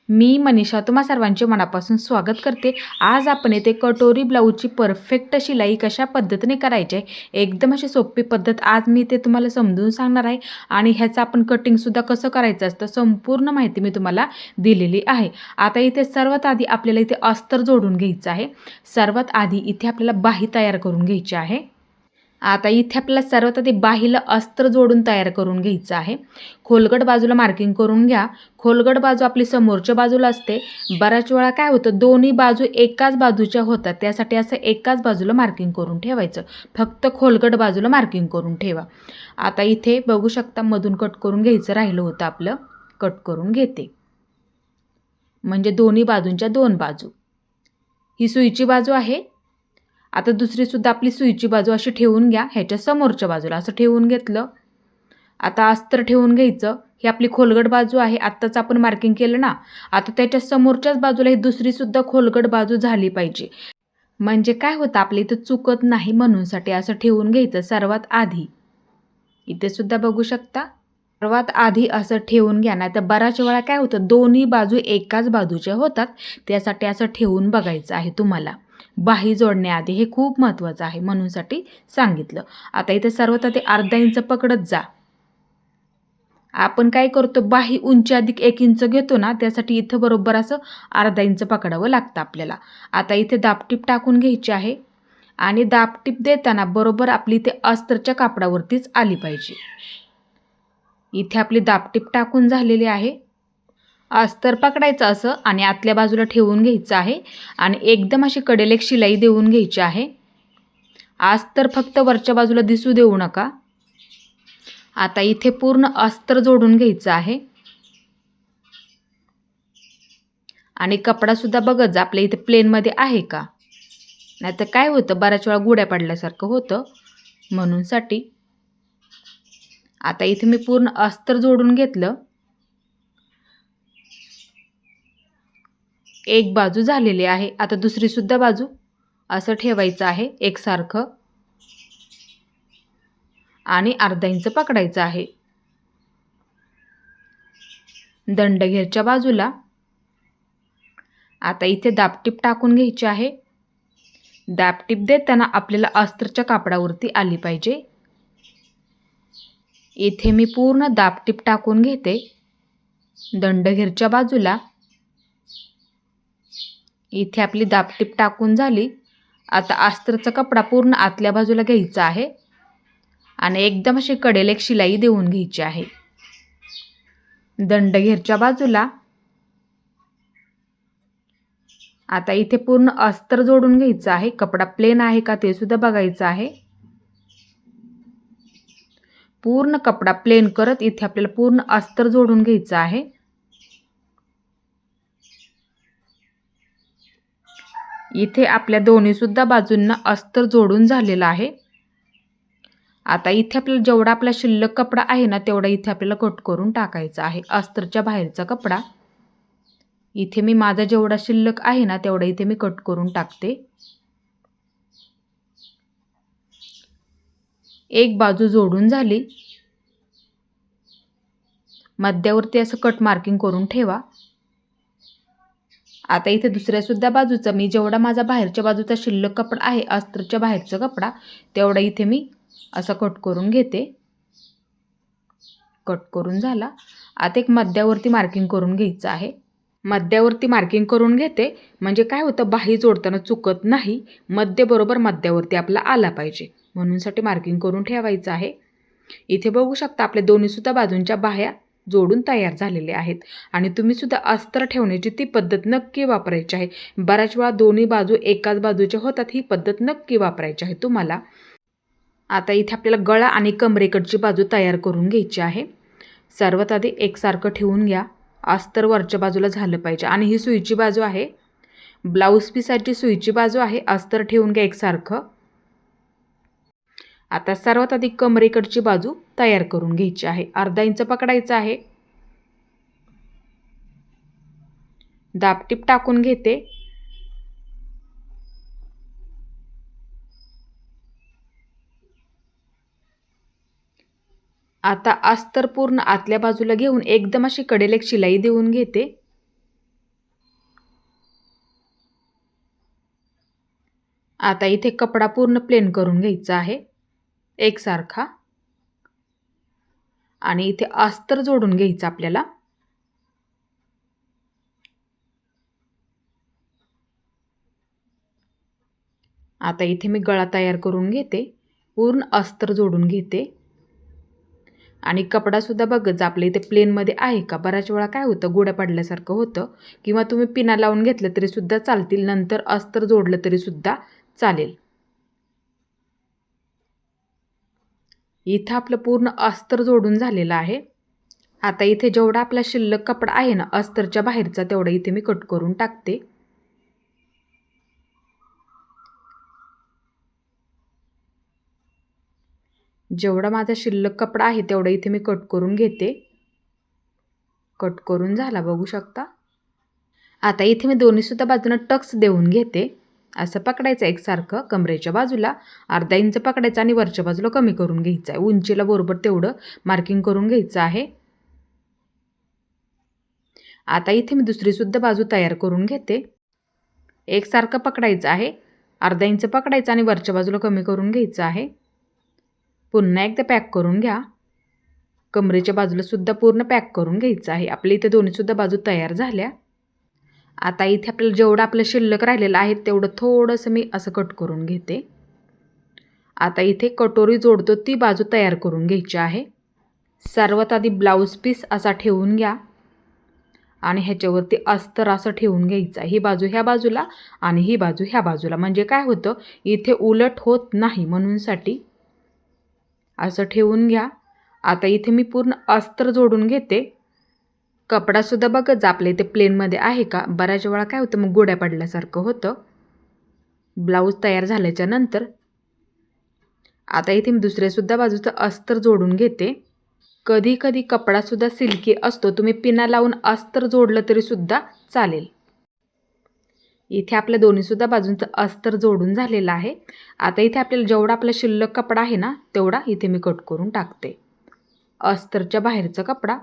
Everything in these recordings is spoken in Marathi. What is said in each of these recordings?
मी मनीषा तुम्हा सर्वांचे मनापासून स्वागत करते। आज आपण येथे कटोरी ब्लाऊजची परफेक्ट शिलाई कशा पद्धतीने करायची आहे, एकदम अशी सोपी पद्धत आज मी ते तुम्हाला समजून सांगणार आहे आणि ह्याचं आपण कटिंगसुद्धा कसं करायचं असतं संपूर्ण माहिती मी तुम्हाला दिलेली आहे। आता इथे सर्वात आधी आपल्याला इथे अस्तर जोडून घ्यायचं आहे। सर्वात आधी इथे आपल्याला बाही तयार करून घ्यायची आहे। आता इथे आपल्याला सर्वात आधी बाहीला अस्तर जोडून तयार करून घ्यायचं आहे। खोलगट बाजूला मार्किंग करून घ्या। खोलगट बाजू आपली समोरच्या बाजूला असते। बऱ्याच वेळा काय होतं दोन्ही बाजू एकाच बाजूच्या होतात, त्यासाठी असं एकाच बाजूला मार्किंग करून ठेवायचं। फक्त खोलगट बाजूला मार्किंग करून ठेवा। आता इथे बघू शकता मधून कट करून घ्यायचं राहिलं होतं आपलं, कट करून घेते। म्हणजे दोन्ही बाजूंच्या दोन बाजू, ही सुईची बाजू आहे। आता दुसरी सुद्धा आपली सुईची बाजू अशी ठेवून घ्या, ह्याच्या समोरच्या बाजूला असं ठेवून घेतलं। आता अस्तर ठेवून घ्यायचं। ही आपली खोलगट बाजू आहे, आत्ताच आपण मार्किंग केलं ना। आता त्याच्या समोरच्याच बाजूला ही दुसरी सुद्धा खोलगट बाजू झाली पाहिजे, म्हणजे काय होतं आपल्या इथं चुकत नाही म्हणूनसाठी असं ठेवून घ्यायचं सर्वात आधी। इथे सुद्धा बघू शकता, सर्वात आधी असं ठेवून घ्या, नाही तर बऱ्याच वेळा काय होतं दोन्ही बाजू एकाच बाजूच्या होतात, त्यासाठी असं ठेवून बघायचं आहे तुम्हाला। बाही जोडण्याआधी हे खूप महत्त्वाचं आहे म्हणूनसाठी सांगितलं। आता इथे सर्वात आधी अर्धा इंच पकडत जा। आपण काय करतो बाही उंची अधिक 1 इंच घेतो ना, त्यासाठी इथं बरोबर असं अर्धा इंच पकडावं लागतं आपल्याला। आता इथे दाबटीप टाकून घ्यायची आहे आणि दाबटीप देताना बरोबर आपली इथे अस्तरच्या कापडावरतीच आली पाहिजे। इथे आपली दाबटीप टाकून झालेली आहे। अस्तर पकडायचं असं आणि आतल्या बाजूला ठेवून घ्यायचं आहे आणि एकदम अशी कडेला एक शिलाई देऊन घ्यायची आहे। अस्तर फक्त वरच्या बाजूला दिसू देऊ नका। आता इथे पूर्ण अस्तर जोडून घ्यायचं आहे आणि कपडा सुद्धा बघत जा आपल्या इथे प्लेनमध्ये आहे का, नाहीतर काय होतं बऱ्याच वेळा गुड्या पडल्यासारखं होतं म्हणूनसाठी। आता इथे मी पूर्ण अस्तर जोडून घेतलं। एक बाजू झालेली आहे। आता दुसरी सुद्धा बाजू असं ठेवायचं आहे एकसारखं आणि अर्धा इंच पकडायचं आहे। दंडघेरच्या बाजूला आता इथे दाबटीप टाकून घ्यायची आहे। दाबटीप देताना आपल्याला अस्तरच्या कापडावरती आली पाहिजे। इथे मी पूर्ण दाबटीप टाकून घेते दंडघेरच्या बाजूला। इथे आपली दाबटीप टाकून झाली। आता अस्तरचा कपडा पूर्ण आतल्या बाजूला घ्यायचा आहे आणि एकदम अशी कडेला एक शिलाई देऊन घ्यायची आहे दंडघेरच्या बाजूला। आता इथे पूर्ण अस्तर जोडून घ्यायचं आहे। कपडा प्लेन आहे का ते सुद्धा बघायचं आहे। पूर्ण कपडा प्लेन करत इथे आपल्याला पूर्ण अस्तर जोडून घ्यायचं आहे। इथे आपल्या दोन्ही सुद्धा बाजूंना अस्तर जोडून झालेलं आहे। आता इथे आपल्याला जेवढा आपला शिल्लक कपडा आहे ना, तेवढा इथे आपल्याला कट करून टाकायचा आहे अस्तरच्या बाहेरचा कपडा। इथे मी माझा जेवढा शिल्लक आहे ना, तेवढा इथे मी कट करून टाकते। एक बाजू जोडून झाली। मध्यावरती असं कट मार्किंग करून ठेवा। आता इथे दुसऱ्या सुद्धा बाजूचा मी जेवढा माझा बाहेरच्या बाजूचा शिल्लक कपडा आहे अस्तरच्या बाहेरचा कपडा, तेवढा इथे मी असं कट करून घेते। कट करून झाला। आता एक मध्यावरती मार्किंग करून घ्यायचं आहे। मध्यावरती मार्किंग करून घेते, म्हणजे काय होतं बाही जोडताना चुकत नाही। मध्य बरोबर मध्यावरती आपला आला पाहिजे म्हणूनसाठी मार्किंग करून ठेवायचं आहे। इथे बघू शकता आपल्या दोन्ही सुद्धा बाजूंच्या बाह्या जोडून तयार झालेले आहेत आणि तुम्ही सुद्धा अस्तर ठेवण्याची ती पद्धत नक्की वापरायची आहे। बऱ्याच वेळा दोन्ही बाजू एकाच बाजूच्या होतात, ही पद्धत नक्की वापरायची आहे तुम्हाला। आता इथे आपल्याला गळा आणि कमरेकडची बाजू तयार करून घ्यायची आहे। सर्वात आधी एकसारखं ठेवून घ्या, अस्तर वरच्या बाजूला झालं पाहिजे आणि ही सुईची बाजू आहे, ब्लाऊज पीसाची सुईची बाजू आहे। अस्तर ठेवून घ्या एकसारखं। आता सर्वात आधी कमरेकडची बाजू तयार करून घ्यायची आहे। अर्धा इंच पकडायचं आहे। दाबटीप टाकून घेते। आता अस्तर पूर्ण आतल्या बाजूला घेऊन एकदम अशी कडेला एक शिलाई देऊन घेते। आता इथे कपडा पूर्ण प्लेन करून घ्यायचा आहे एकसारखा आणि इथे अस्तर जोडून घ्यायचं आपल्याला. आता इथे मी गळा तयार करून घेते, पूर्ण अस्तर जोडून घेते आणि कपडासुद्धा बघत आपल्या इथे प्लेनमध्ये आहे का. बऱ्याच वेळा काय होतं गोड्या पडल्यासारखं होतं किंवा तुम्ही पिना लावून घेतलं तरीसुद्धा चालतील, नंतर अस्तर जोडलं तरीसुद्धा चालेल. इथं आपलं पूर्ण अस्तर जोडून झालेलं आहे. आता इथे जेवढा आपला शिल्लक कपडा आहे ना अस्तरच्या बाहेरचा तेवढा इथे मी कट करून टाकते. जेवढा माझा शिल्लक कपडा आहे तेवढा इथे मी कट करून घेते. कट करून झाला बघू शकता. आता इथे मी दोन्हीसुद्धा बाजूनं टक्स देऊन घेते. असं पकडायचं एकसारखं कमरेच्या बाजूला, अर्धा इंच पकडायचं आणि वरच्या बाजूला कमी करून घ्यायचं आहे. उंचीला बरोबर तेवढं मार्किंग करून घ्यायचं आहे. आता इथे मी दुसरीसुद्धा बाजू तयार करून घेते. एकसारखं पकडायचं आहे, अर्धा इंच पकडायचं आणि वरच्या बाजूला कमी करून घ्यायचं आहे. पुन्हा एकदा पॅक करून घ्या. कमरेच्या बाजूला सुद्धा पूर्ण पॅक करून घ्यायचं आहे. आपल्या इथे दोन्हीसुद्धा बाजू तयार झाल्या. आता इथे आपल्याला जेवढं आपलं शिल्लक राहिलेलं आहे तेवढं थोडंसं मी असं कट करून घेते. आता इथे कटोरी जोडतो ती बाजू तयार करून घ्यायची आहे. सर्वात आधी ब्लाऊज पीस असा ठेवून घ्या आणि ह्याच्यावरती अस्तर असं ठेवून घ्यायचं. ही बाजू ह्या बाजूला आणि ही बाजू ह्या बाजूला, म्हणजे काय होतं इथे उलट होत नाही म्हणूनसाठी असं ठेवून घ्या. आता इथे मी पूर्ण अस्तर जोडून घेते. कपडासुद्धा बघत जा आपल्या इथे प्लेनमध्ये आहे का. बऱ्याच वेळा काय होतं मग गोड्या पडल्यासारखं होतं ब्लाऊज तयार झाल्याच्या नंतर. आता इथे मी दुसऱ्यासुद्धा बाजूचं अस्तर जोडून घेते. कधी कधी कपडासुद्धा सिल्की असतो, तुम्ही पिना लावून अस्तर जोडलं तरीसुद्धा चालेल. इथे आपल्या दोन्हीसुद्धा बाजूंचं अस्तर जोडून झालेलं आहे. आता इथे आपल्याला जेवढा आपला शिल्लक कपडा आहे ना तेवढा इथे मी कट करून टाकते. अस्तरच्या बाहेरचा कपडा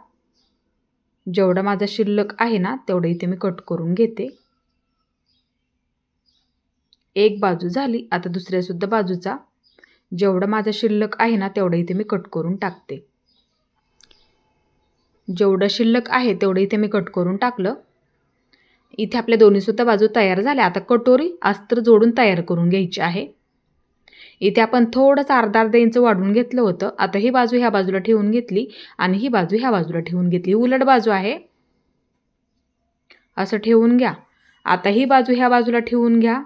जेवढा माझा शिल्लक आहे ना तेवढं इथे मी कट करून घेते. एक बाजू झाली. आता दुसऱ्यासुद्धा बाजूचा जेवढा माझा शिल्लक आहे ना तेवढं इथे मी कट करून टाकते. जेवढं शिल्लक आहे तेवढं इथे मी कट करून टाकलं. इथे आपल्या दोन्हीसुद्धा बाजू तयार झाल्या. आता कटोरी अस्तर जोडून तयार करून घ्यायची आहे. इथे आपण थोडंसं अर्धा इंच वाढवून घेतलं होतं. आता ही बाजू ह्या बाजूला ठेवून घेतली आणि ही बाजू ह्या बाजूला ठेवून घेतली. उलट बाजू आहे, असं ठेवून घ्या. आता ही बाजू ह्या बाजूला ठेवून घ्या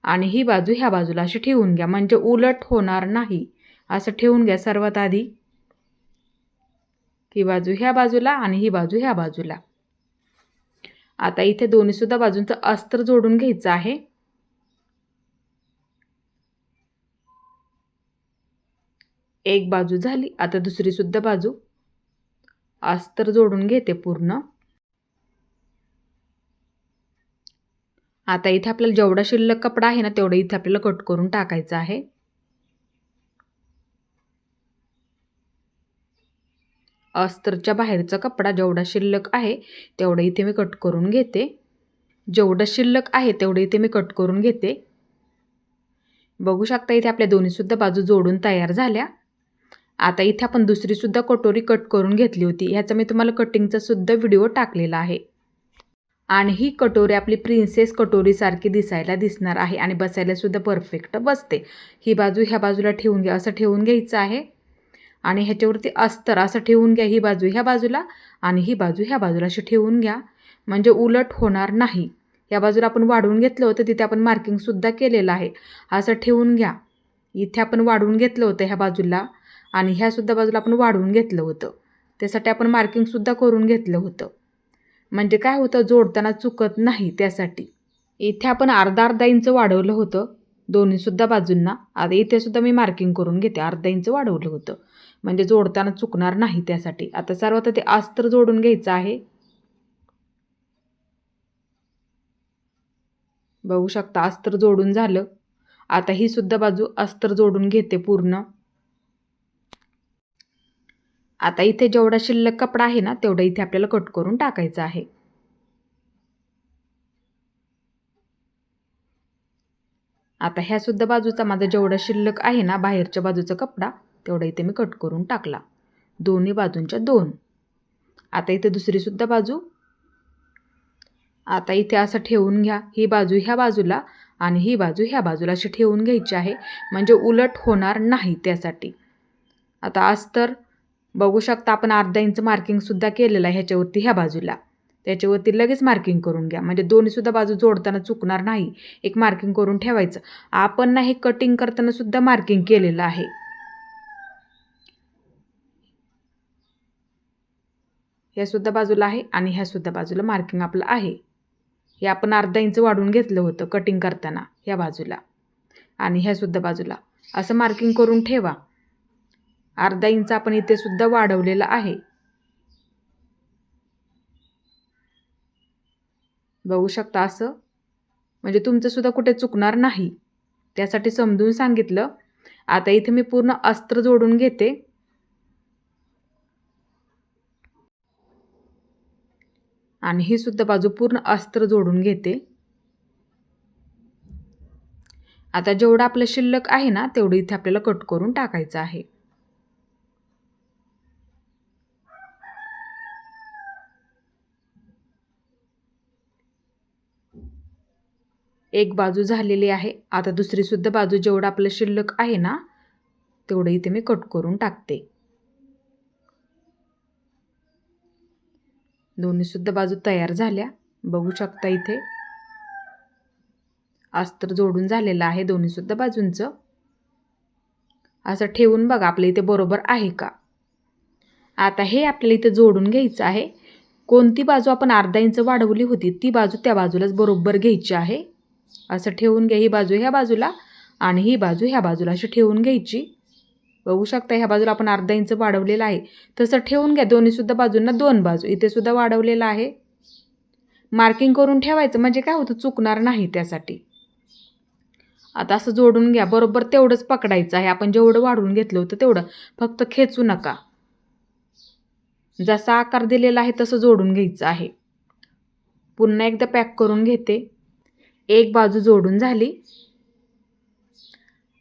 आणि ही बाजू ह्या बाजूला अशी ठेवून घ्या, म्हणजे उलट होणार नाही. असं ठेवून घ्या. सर्वात आधी ही बाजू ह्या बाजूला आणि ही बाजू ह्या बाजूला. आता इथे दोन्हीसुद्धा बाजूंचं अस्तर जोडून घ्यायचं आहे. एक बाजू झाली. आता दुसरीसुद्धा बाजू अस्तर जोडून घेते पूर्ण. आता इथे आपल्याला जेवढा शिल्लक कपडा आहे ना तेवढं इथे आपल्याला कट करून टाकायचं आहे. अस्तरच्या बाहेरचा कपडा जेवढा शिल्लक आहे तेवढं इथे मी कट करून घेते. जेवढं शिल्लक आहे तेवढं इथे मी कट करून घेते. बघू शकता इथे आपल्या दोन्हीसुद्धा बाजू जोडून तयार झाल्या. आता इथे आपण दुसरीसुद्धा कटोरी कट करून घेतली होती. ह्याचा मी तुम्हाला कटिंगचा सुद्धा व्हिडिओ टाकलेला आहे. आणि ही कटोरी आपली प्रिन्सेस कटोरीसारखी दिसायला दिसणार आहे आणि बसायलासुद्धा परफेक्ट बसते. ही बाजू ह्या बाजूला ठेवून घ्या, असं ठेवून घ्यायचं आहे आणि ह्याच्यावरती अस्तर असं ठेवून घ्या. ही बाजू ह्या बाजूला आणि ही बाजू ह्या बाजूला अशी ठेवून घ्या, म्हणजे उलट होणार नाही. या बाजूला आपण वाढवून घेतलं होतं, तिथे आपण मार्किंगसुद्धा केलेलं आहे. असं ठेवून घ्या. इथे आपण वाढवून घेतलं होतं ह्या बाजूला आणि ह्यासुद्धा बाजूला आपण वाढवून घेतलं होतं. त्यासाठी आपण मार्किंगसुद्धा करून घेतलं होतं, म्हणजे काय होतं जोडताना चुकत नाही त्यासाठी. इथे आपण अर्धा इंच वाढवलं होतं दोन्हीसुद्धा बाजूंना. आता इथेसुद्धा मी मार्किंग करून घेते. अर्धा इंच वाढवलं होतं म्हणजे जोडताना चुकणार नाही त्यासाठी. आता सर्वात ते अस्तर जोडून घ्यायचं आहे. बघू शकता अस्तर जोडून झालं. आता ही सुद्धा बाजू अस्तर जोडून घेते पूर्ण. आता इथे जेवढा शिल्लक कपडा आहे ना तेवढा इथे आपल्याला कट करून टाकायचा आहे. आता ह्या सुद्धा बाजूचा माझा जेवढा शिल्लक आहे ना बाहेरच्या बाजूचा कपडा तेवढा इथे मी कट करून टाकला, दोन्ही बाजूंच्या 2. आता इथे दुसरी सुद्धा बाजू, आता इथे असं ठेवून घ्या, ही बाजू ह्या बाजूला आणि ही बाजू ह्या बाजूला अशी ठेवून घ्यायची आहे, म्हणजे उलट होणार नाही त्यासाठी. आता अस्तर बघू शकता आपण अर्धा इंच मार्किंगसुद्धा केलेलं आहे ह्याच्यावरती, ह्या बाजूला त्याच्यावरती लगेच मार्किंग करून घ्या, म्हणजे दोन्हीसुद्धा बाजू जोडताना चुकणार नाही. एक मार्किंग करून ठेवायचं. आपण ना हे कटिंग करताना सुद्धा मार्किंग केलेलं आहे. ह्या सुद्धा बाजूला आहे आणि ह्या सुद्धा बाजूला मार्किंग आपलं आहे. हे आपण अर्धा इंच वाढवून घेतलं होतं कटिंग करताना ह्या बाजूला आणि ह्या सुद्धा बाजूला असं मार्किंग करून ठेवा. अर्धा इंच आपण इथे सुद्धा वाढवलेलं आहे. बघू शकता असं, म्हणजे तुमचं सुद्धा कुठे चुकणार नाही त्यासाठी समजून सांगितलं. आता इथे मी पूर्ण अस्त्र जोडून घेते. आणि ही सुद्धा बाजू पूर्ण अस्त्र जोडून घेते. आता जेवढं आपलं शिल्लक आहे ना तेवढं इथे आपल्याला कट करून टाकायचं आहे. एक बाजू झालेली आहे. आता दुसरी सुद्धा बाजू जेवढं आपलं शिल्लक आहे ना तेवढं इथे मी कट करून टाकते. दोन्ही सुद्धा बाजू तयार झाल्या. बघू शकता इथे अस्तर जोडून झालेलं आहे दोन्ही सुद्धा बाजूंचं. असं ठेवून बघा आपल्या इथे बरोबर आहे का. आता हे आपल्याला इथे जोडून घ्यायचं आहे. कोणती बाजू आपण अर्धा इंच वाढवली होती ती बाजू त्या बाजूलाच बरोबर घ्यायची आहे. असं ठेवून घ्या, ही बाजू ह्या बाजूला आणि ही बाजू ह्या बाजूला अशी ठेवून घ्यायची. बघू शकता ह्या बाजूला आपण अर्धा इंच वाढवलेलं आहे तसं ठेवून घ्या. दोन्ही सुद्धा बाजूंना 2 बाजू, इथे सुद्धा वाढवलेलं आहे. मार्किंग करून ठेवायचं म्हणजे काय होतं चुकणार नाही त्यासाठी. आता असं जोडून घ्या, बरोबर तेवढंच पकडायचं आहे. आपण जेवढं वाढवून घेतलं होतं तेवढं, फक्त खेचू नका. जसा आकार दिलेला आहे तसं जोडून घ्यायचं आहे. पुन्हा एकदा पॅक करून घेते. एक बाजू जोडून झाली.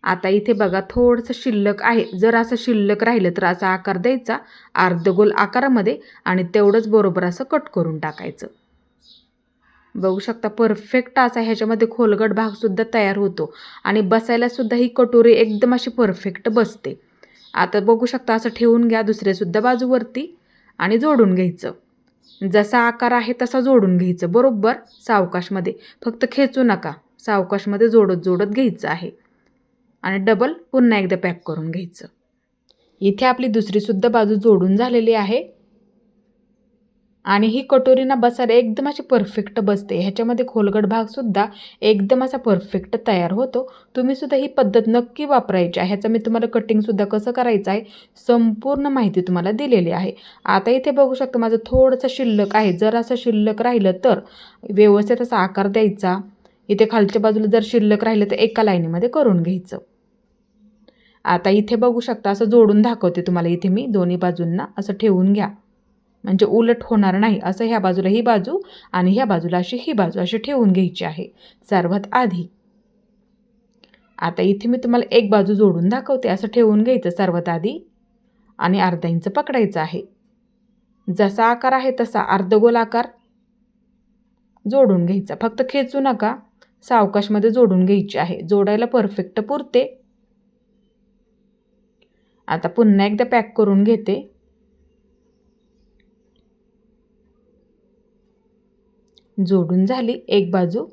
आता इथे बघा थोडंसं शिल्लक आहे. जर असं शिल्लक राहिलं तर असा आकार द्यायचा अर्धगोल आकारामध्ये आणि तेवढंच बरोबर असं कट करून टाकायचं. बघू शकता परफेक्ट असा ह्याच्यामध्ये खोलगट भागसुद्धा तयार होतो आणि बसायला सुद्धा ही कटोरी एकदम अशी परफेक्ट बसते. आता बघू शकता असं ठेवून घ्या दुसऱ्यासुद्धा बाजूवरती आणि जोडून घ्यायचं. जसा आकार आहे तसा जोडून घ्यायचं बरोबर सावकाशमध्ये, फक्त खेचू नका. सावकाशमध्ये जोडत जोडत घ्यायचं आहे आणि डबल पुन्हा एकदा पॅक करून घ्यायचं. इथे आपली दुसरीसुद्धा बाजू जोडून झालेली आहे आणि ही कटोरी ना बसायला एकदम अशी परफेक्ट बसते. ह्याच्यामध्ये खोलगट भागसुद्धा एकदम असा परफेक्ट तयार होतो. तुम्हीसुद्धा ही पद्धत नक्की वापरायची आहे. ह्याचं मी तुम्हाला कटिंगसुद्धा कसं करायचं आहे संपूर्ण माहिती तुम्हाला दिलेली आहे. आता इथे बघू शकता माझं थोडंसं शिल्लक आहे. जर असं शिल्लक राहिलं तर व्यवस्थित असा आकार द्यायचा. इथे खालच्या बाजूला जर शिल्लक राहिलं तर एका लाईनीमध्ये करून घ्यायचं. आता इथे बघू शकता असं जोडून दाखवते तुम्हाला. इथे मी दोन्ही बाजूंना असं ठेवून घ्या म्हणजे उलट होणार नाही. असं ह्या बाजूला ही बाजू आणि ह्या बाजूला अशी ही बाजू अशी ठेवून घ्यायची आहे सर्वात आधी. आता इथे मी तुम्हाला एक बाजू जोडून दाखवते. असं ठेवून घ्यायचं सर्वात आधी आणि अर्धा इंच पकडायचं आहे. जसा आकार आहे तसा अर्धगोल आकार जोडून घ्यायचा. फक्त खेचू नका, सावकाशमध्ये जोडून घ्यायची आहे. जोडायला परफेक्ट पुरते. आता पुन्हा एकदा पॅक करून घेते. जोडून झाली एक बाजू.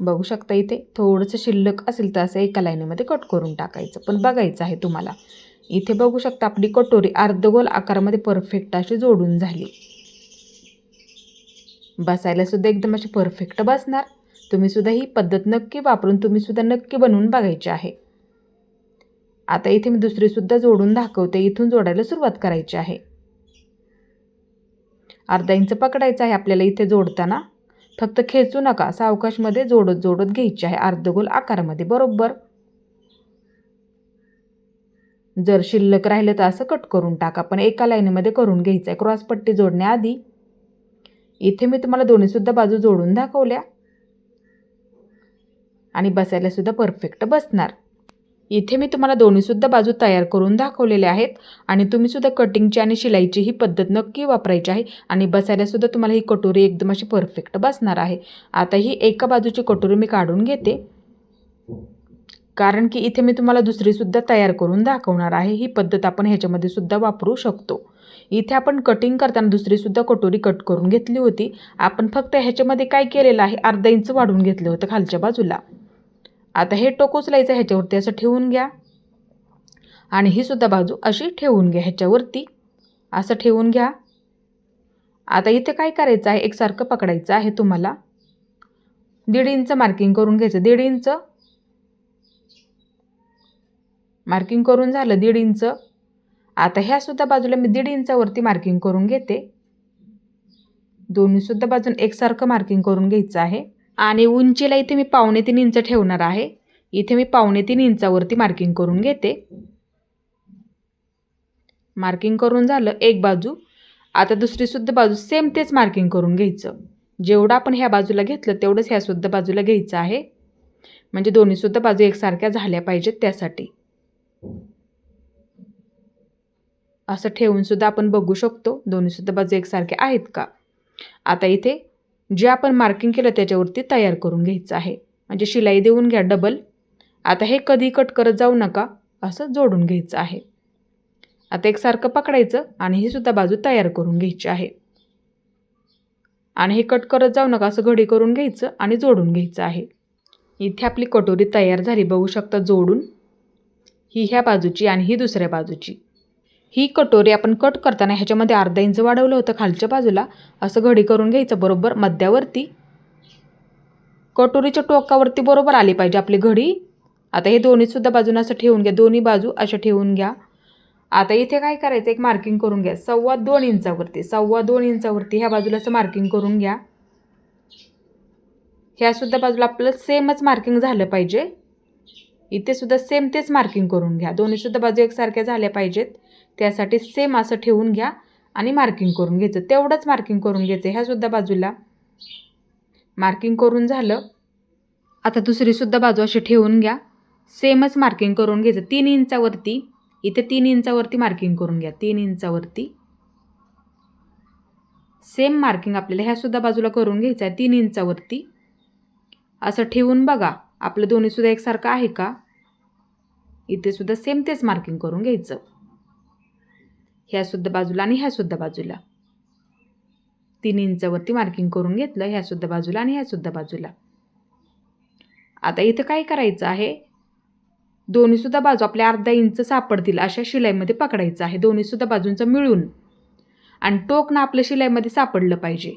बघू शकता इथे थोडंसं शिल्लक असेल तर असं एका लाईनीमध्ये कट करून टाकायचं, पण बघायचं आहे तुम्हाला. इथे बघू शकता आपली कटोरी अर्धगोल आकारामध्ये परफेक्ट अशी जोडून झाली. बसायला सुद्धा एकदम अशी परफेक्ट बसणार. तुम्ही सुद्धा ही पद्धत नक्की वापरून तुम्ही सुद्धा नक्की बनवून बघायची आहे. आता इथे मी दुसरी सुद्धा जोडून दाखवते. इथून जोडायला सुरुवात करायची आहे. अर्धा इंच पकडायचं आहे आपल्याला इथे जोडताना. फक्त खेचू नका, सावकाशमध्ये जोडत जोडत घ्यायची आहे अर्धगोल आकारामध्ये बरोबर. जर शिल्लक राहिलं तर असं कट करून टाका, पण एका लाईनीमध्ये करून घ्यायचं आहे क्रॉसपट्टी जोडण्याआधी. इथे मी तुम्हाला दोन्हीसुद्धा बाजू जोडून दाखवल्या आणि बसायलासुद्धा परफेक्ट बसणार. इथे मी तुम्हाला दोन्हीसुद्धा बाजू तयार करून दाखवलेल्या आहेत आणि तुम्हीसुद्धा कटिंगची आणि शिलाईची ही पद्धत नक्की वापरायची आहे आणि बसायलासुद्धा तुम्हाला ही कटोरी एकदम अशी परफेक्ट बसणार आहे. आता ही एका बाजूची कटोरी मी काढून घेते, कारण की इथे मी तुम्हाला दुसरीसुद्धा तयार करून दाखवणार आहे. ही पद्धत आपण ह्याच्यामध्ये सुद्धा वापरू शकतो. इथे आपण कटिंग करताना दुसरीसुद्धा कटोरी कट करून घेतली होती. आपण फक्त ह्याच्यामध्ये काय केलेलं आहे, अर्धा इंच वाढवून घेतलं होतं खालच्या बाजूला. आता हे टोक उचलायचं, ह्याच्यावरती असं ठेवून घ्या आणि ही सुद्धा बाजू अशी ठेवून घ्या, ह्याच्यावरती असं ठेवून घ्या. आता इथे काय करायचं आहे, एकसारखं पकडायचं आहे तुम्हाला. 1.5 इंच मार्किंग करून घ्यायचं. 1.5 इंच मार्किंग करून झालं, 1.5 इंच. आता ह्या सुद्धा बाजूला मी 1.5 इंचावरती मार्किंग करून घेते. दोन्हीसुद्धा बाजून एकसारखं मार्किंग करून घ्यायचं आहे आणि उंचीला इथे मी 2.25 इंच ठेवणार आहे. इथे मी 2.25 इंचावरती मार्किंग करून घेते. मार्किंग करून झालं एक बाजू. आता दुसरीसुद्धा बाजू सेम तेच मार्किंग करून घ्यायचं. जेवढं आपण ह्या बाजूला घेतलं तेवढंच ह्यासुद्धा बाजूला घ्यायचं आहे, म्हणजे दोन्हीसुद्धा बाजू एकसारख्या झाल्या पाहिजेत त्यासाठी. असं ठेवूनसुद्धा आपण बघू शकतो दोन्हीसुद्धा बाजू एकसारख्या आहेत का. आता इथे जे आपण मार्किंग केलं त्याच्यावरती तयार करून घ्यायचं आहे, म्हणजे शिलाई देऊन घ्या डबल. आता हे कधी कट करत जाऊ नका, असं जोडून घ्यायचं आहे. आता एकसारखं पकडायचं आणि ही सुद्धा बाजू तयार करून घ्यायची आहे आणि हे कट करत जाऊ नका, असं घडी करून घ्यायचं आणि जोडून घ्यायचं आहे. इथे आपली कटोरी तयार झाली, बघू शकता जोडून. ही ह्या बाजूची आणि ही दुसऱ्या बाजूची. ही कटोरी आपण कट करताना ह्याच्यामध्ये अर्धा इंच वाढवलं होतं खालच्या बाजूला, असं घडी करून घ्यायचं बरोबर मध्यावरती. कटोरीच्या टोकावरती बरोबर आली पाहिजे आपली घडी. आता हे दोन्हीसुद्धा बाजूनं असं ठेवून घ्या, दोन्ही बाजू अशा ठेवून घ्या. आता इथे काय करायचं, एक मार्किंग करून घ्या 2.25 इंचावरती. 2.25 इंचावरती ह्या बाजूला असं मार्किंग करून घ्या. ह्यासुद्धा बाजूला आपलं सेमच मार्किंग झालं पाहिजे. इथे सुद्धा सेम तेच मार्किंग करून घ्या. दोन्हीसुद्धा बाजू एकसारख्या झाल्या पाहिजेत, त्यासाठी सेम असं ठेवून घ्या आणि मार्किंग करून घ्यायचं. तेवढंच मार्किंग करून घ्यायचं ह्यासुद्धा बाजूला. मार्किंग करून झालं. आता दुसरीसुद्धा बाजू अशी ठेवून घ्या, सेमच मार्किंग करून घ्यायचं 3 इंचावरती. इथे 3 इंचावरती मार्किंग करून घ्या. 3 इंचावरती सेम मार्किंग आपल्याला ह्यासुद्धा बाजूला करून घ्यायचं आहे. 3 इंचावरती असं ठेवून बघा आपलं दोन्हीसुद्धा एकसारखं आहे का. इथे सुद्धा सेम तेच मार्किंग करून घ्यायचं, ह्यासुद्धा बाजूला आणि ह्यासुद्धा बाजूला. 3 इंचावरती मार्किंग करून घेतलं ह्यासुद्धा बाजूला आणि ह्यासुद्धा बाजूला. आता इथं काय करायचं आहे, दोन्हीसुद्धा बाजू आपल्या अर्धा इंच सापडतील अशा शिलाईमध्ये पकडायचं आहे, दोन्हीसुद्धा बाजूंचं मिळून. आणि टोक ना आपलं शिलाईमध्ये सापडलं पाहिजे.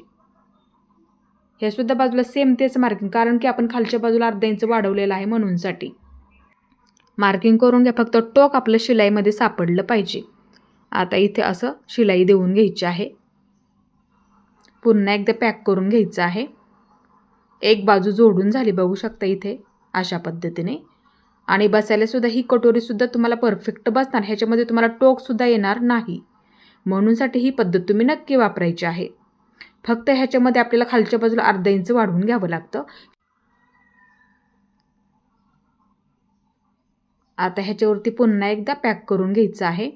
ह्यासुद्धा बाजूला सेम तेच मार्किंग, कारण की आपण खालच्या बाजूला अर्धा इंच वाढवलेलं आहे म्हणूनसाठी. मार्किंग करून घ्या, फक्त टोक आपलं शिलाईमध्ये सापडलं पाहिजे. आता इथे असं शिलाई देऊन घ्यायची आहे. पुन्हा एकदा पॅक करून घ्यायचं आहे. एक बाजू जोडून झाली, बघू शकता इथे अशा पद्धतीने. आणि बसायलासुद्धा ही कटोरीसुद्धा तुम्हाला परफेक्ट बसणार, ह्याच्यामध्ये तुम्हाला टोकसुद्धा येणार नाही. म्हणूनसाठी ही पद्धत तुम्ही नक्की वापरायची आहे. फक्त ह्याच्यामध्ये आपल्याला खालच्या बाजूला अर्धा इंच वाढवून घ्यावं लागतं. आता ह्याच्यावरती पुन्हा एकदा पॅक करून घ्यायचं आहे.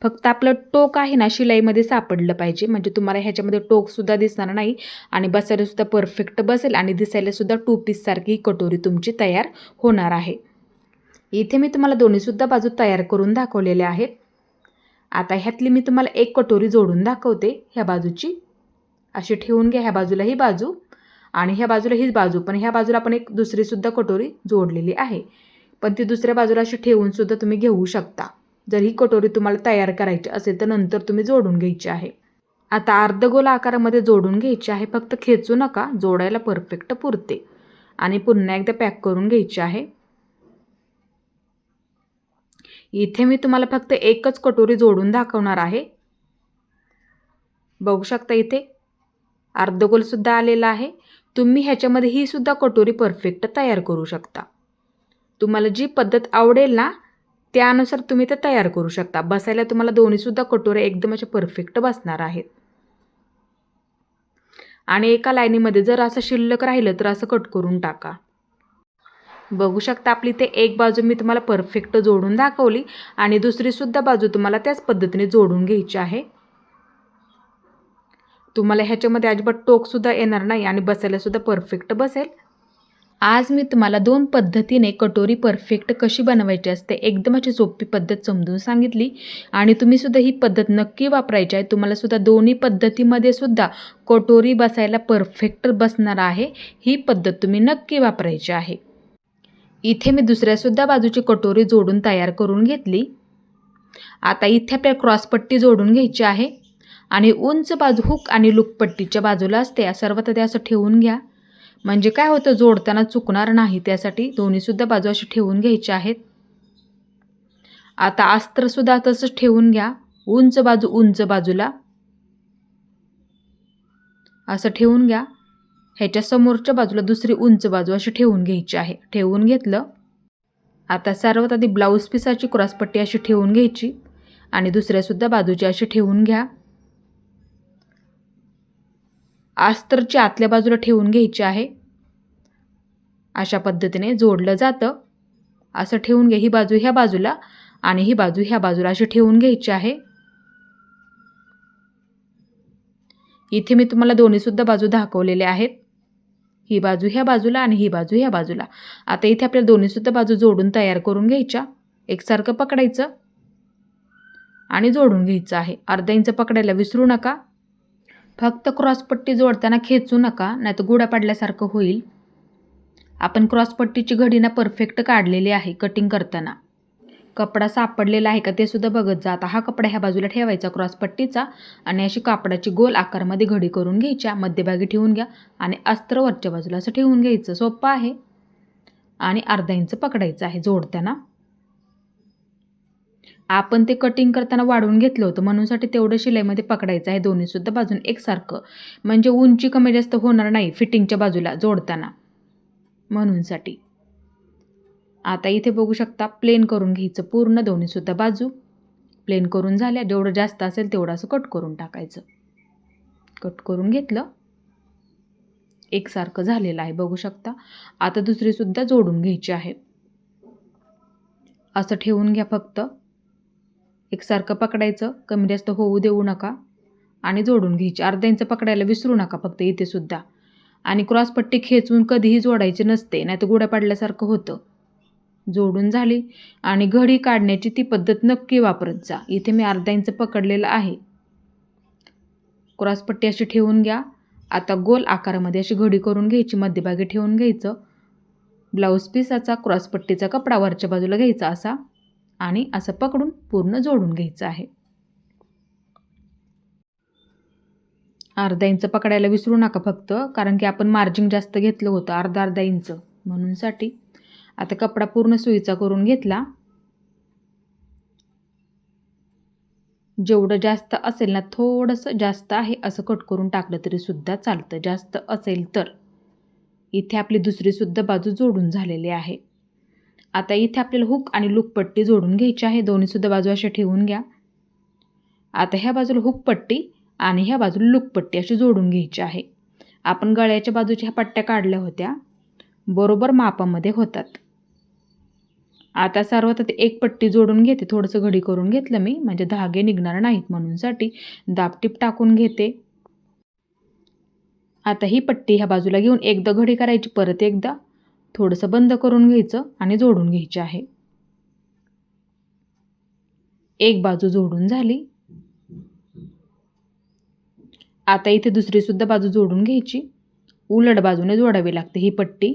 फक्त आपलं टोक आहे ना शिलाईमध्ये सापडलं पाहिजे, म्हणजे तुम्हाला ह्याच्यामध्ये टोकसुद्धा दिसणार नाही आणि बसायलासुद्धा परफेक्ट बसेल आणि दिसायलासुद्धा 2 पीससारखी ही कटोरी तुमची तयार होणार आहे. इथे मी तुम्हाला दोन्हीसुद्धा बाजू तयार करून दाखवलेल्या आहेत. आता ह्यातली मी तुम्हाला एक कटोरी जोडून दाखवते. ह्या बाजूची अशी ठेवून घ्या, ह्या बाजूला ही बाजू आणि ह्या बाजूला हीच बाजू, पण ह्या बाजूला आपण एक दुसरीसुद्धा कटोरी जोडलेली आहे, पण ती दुसऱ्या बाजूला अशी ठेवूनसुद्धा तुम्ही घेऊ शकता. जर ही कटोरी तुम्हाला तयार करायची असेल तर नंतर तुम्ही जोडून घ्यायची आहे. आता अर्धगोल आकारामध्ये जोडून घ्यायची आहे, फक्त खेचू नका, जोडायला परफेक्ट पुरते. आणि पुन्हा एकदा पॅक करून घ्यायची आहे. इथे मी तुम्हाला फक्त एकच कटोरी जोडून दाखवणार आहे. बघू शकता इथे अर्धगोलसुद्धा आलेला आहे. तुम्ही ह्याच्यामध्ये ही सुद्धा कटोरी परफेक्ट तयार करू शकता. तुम्हाला जी पद्धत आवडेल ना त्यानुसार तुम्ही ते तयार करू शकता. बसायला तुम्हाला दोन्हीसुद्धा कटोऱ्या एकदम अशा परफेक्ट बसणार आहेत. आणि एका लाईनीमध्ये जर असं शिल्लक राहिलं तर असं कट करून टाका. बघू शकता आपली ते एक बाजू मी तुम्हाला परफेक्ट जोडून दाखवली आणि दुसरीसुद्धा बाजू तुम्हाला त्याच पद्धतीने जोडून घ्यायची आहे. तुम्हाला ह्याच्यामध्ये अजिबात टोकसुद्धा येणार नाही आणि बसायलासुद्धा परफेक्ट बसेल. आज मी तुम्हाला 2 पद्धतीने कटोरी परफेक्ट कशी बनवायची असते एकदम अशी सोपी पद्धत समजून सांगितली आणि तुम्हीसुद्धा ही पद्धत नक्की वापरायची आहे. तुम्हालासुद्धा दोन्ही पद्धतीमध्ये सुद्धा कटोरी बसायला परफेक्ट बसणार आहे. ही पद्धत तुम्ही नक्की वापरायची आहे. इथे मी दुसऱ्यासुद्धा बाजूची कटोरी जोडून तयार करून घेतली. आता इथे आपल्याला क्रॉसपट्टी जोडून घ्यायची आहे आणि उंच बाजू हुक आणि लूप पट्टीच्या बाजूला असते. सर्वात ते असं ठेवून घ्या, म्हणजे काय होतं जोडताना चुकणार नाही. त्यासाठी दोन्हीसुद्धा बाजू अशी ठेवून घ्यायच्या आहेत. आता अस्त्रसुद्धा तसंच ठेवून घ्या, उंच बाजूला असं ठेवून घ्या. ह्याच्या समोरच्या बाजूला दुसरी उंच बाजू अशी ठेवून घ्यायची आहे. ठेवून घेतलं. आता सर्वात आधी ब्लाऊज पिसाची क्रॉसपट्टी अशी ठेवून घ्यायची आणि दुसऱ्यासुद्धा बाजूची अशी ठेवून घ्या. अस्तरची आतल्या बाजूला ठेवून घ्यायची आहे. अशा पद्धतीने जोडलं जातं. असं ठेवून घ्या. ही बाजू ह्या बाजूला आणि ही बाजू ह्या बाजूला अशी ठेवून घ्यायची आहे. इथे मी तुम्हाला दोन्हीसुद्धा बाजू दाखवलेल्या आहेत. ही बाजू ह्या बाजूला आणि ही बाजू ह्या बाजूला. आता इथे आपल्याला दोन्हीसुद्धा बाजू जोडून तयार करून घ्यायच्या. एकसारखं पकडायचं आणि जोडून घ्यायचं आहे. अर्धा इंच पकडायला विसरू नका. फक्त क्रॉसपट्टी जोडताना खेचू नका, नाहीतर गुढा पाडल्यासारखं होईल. आपण क्रॉसपट्टीची घडीना परफेक्ट काढलेली आहे. कटिंग करताना कपडा सापडलेला आहे का ते सुद्धा बघत जा. आता हा कपडा ह्या बाजूला ठेवायचा क्रॉसपट्टीचा आणि अशी कापडाची गोल आकारामध्ये घडी करून घ्यायच्या. मध्यभागी ठेवून घ्या आणि अस्त्र वरच्या बाजूला असं ठेवून घ्यायचं. सोपं आहे. आणि अर्धा इंच पकडायचं आहे जोडताना. आपण ते कटिंग करताना वाढवून घेतलं होतं म्हणूनसाठी तेवढं शिलाईमध्ये पकडायचं आहे. दोन्हीसुद्धा बाजून एकसारखं, म्हणजे उंची कमी जास्त होणार नाही फिटिंगच्या बाजूला जोडताना म्हणूनसाठी. आता इथे बघू शकता प्लेन करून घ्यायचं पूर्ण दोन्हीसुद्धा बाजू. प्लेन करून झाल्या, जेवढं जास्त असेल तेवढं असं कट करून टाकायचं. कट करून घेतलं. एकसारखं झालेलं आहे बघू शकता. आता दुसरीसुद्धा जोडून घ्यायची आहे. असं ठेवून घ्या. फक्त एकसारखं पकडायचं, कमी जास्त होऊ देऊ नका आणि जोडून घ्यायची. अर्धा इंच पकडायला विसरू नका फक्त इथे सुद्धा. आणि क्रॉसपट्टी खेचून कधीही जोडायची नसते, नाहीतर गुढा पाडल्यासारखं होतं. जोडून झाली आणि घडी काढण्याची ती पद्धत नक्की वापरत जा. इथे मी अर्धा इंच पकडलेलं आहे. क्रॉसपट्टी अशी ठेवून घ्या. आता गोल आकारामध्ये अशी घडी करून घ्यायची. मध्यभागी ठेवून घ्यायचं. ब्लाऊज पिसाचा क्रॉसपट्टीचा कपडा वरच्या बाजूला घ्यायचा असा आणि असं पकडून पूर्ण जोडून घ्यायचं आहे. अर्धा इंच पकडायला विसरू नका फक्त, कारण की आपण मार्जिन जास्त घेतलं होतं अर्धा इंच म्हणूनसाठी. आता कपडा पूर्ण सुईचा करून घेतला. जेवढं जास्त असेल ना, थोडंसं जास्त आहे असं कट करून टाकलं तरी सुद्धा चालतं, जास्त असेल तर. इथे आपली दुसरीसुद्धा बाजू जोडून झालेली आहे. आता इथे आपल्याला हुक आणि लूप पट्टी जोडून घ्यायची आहे. दोन्हीसुद्धा बाजू अशा ठेवून घ्या. आता ह्या बाजूला हुक पट्टी आणि ह्या बाजूला लूप पट्टी अशी जोडून घ्यायची आहे. आपण गळ्याच्या बाजूच्या ह्या पट्ट्या काढल्या होत्या, बरोबर मापामध्ये होतात. आता सर्वात एक पट्टी जोडून घेते. थोडंसं घडी करून घेतलं मी, म्हणजे धागे निघणार नाहीत म्हणूनसाठी दाबटीप टाकून घेते. आता ही पट्टी ह्या बाजूला घेऊन एकदा घडी करायची, परत एकदा थोडंसं बंद करून घ्यायचं आणि जोडून घ्यायची आहे. एक बाजू जोडून झाली. आता इथे दुसरीसुद्धा बाजू जोडून घ्यायची. उलट बाजूने जोडावी लागते ही पट्टी.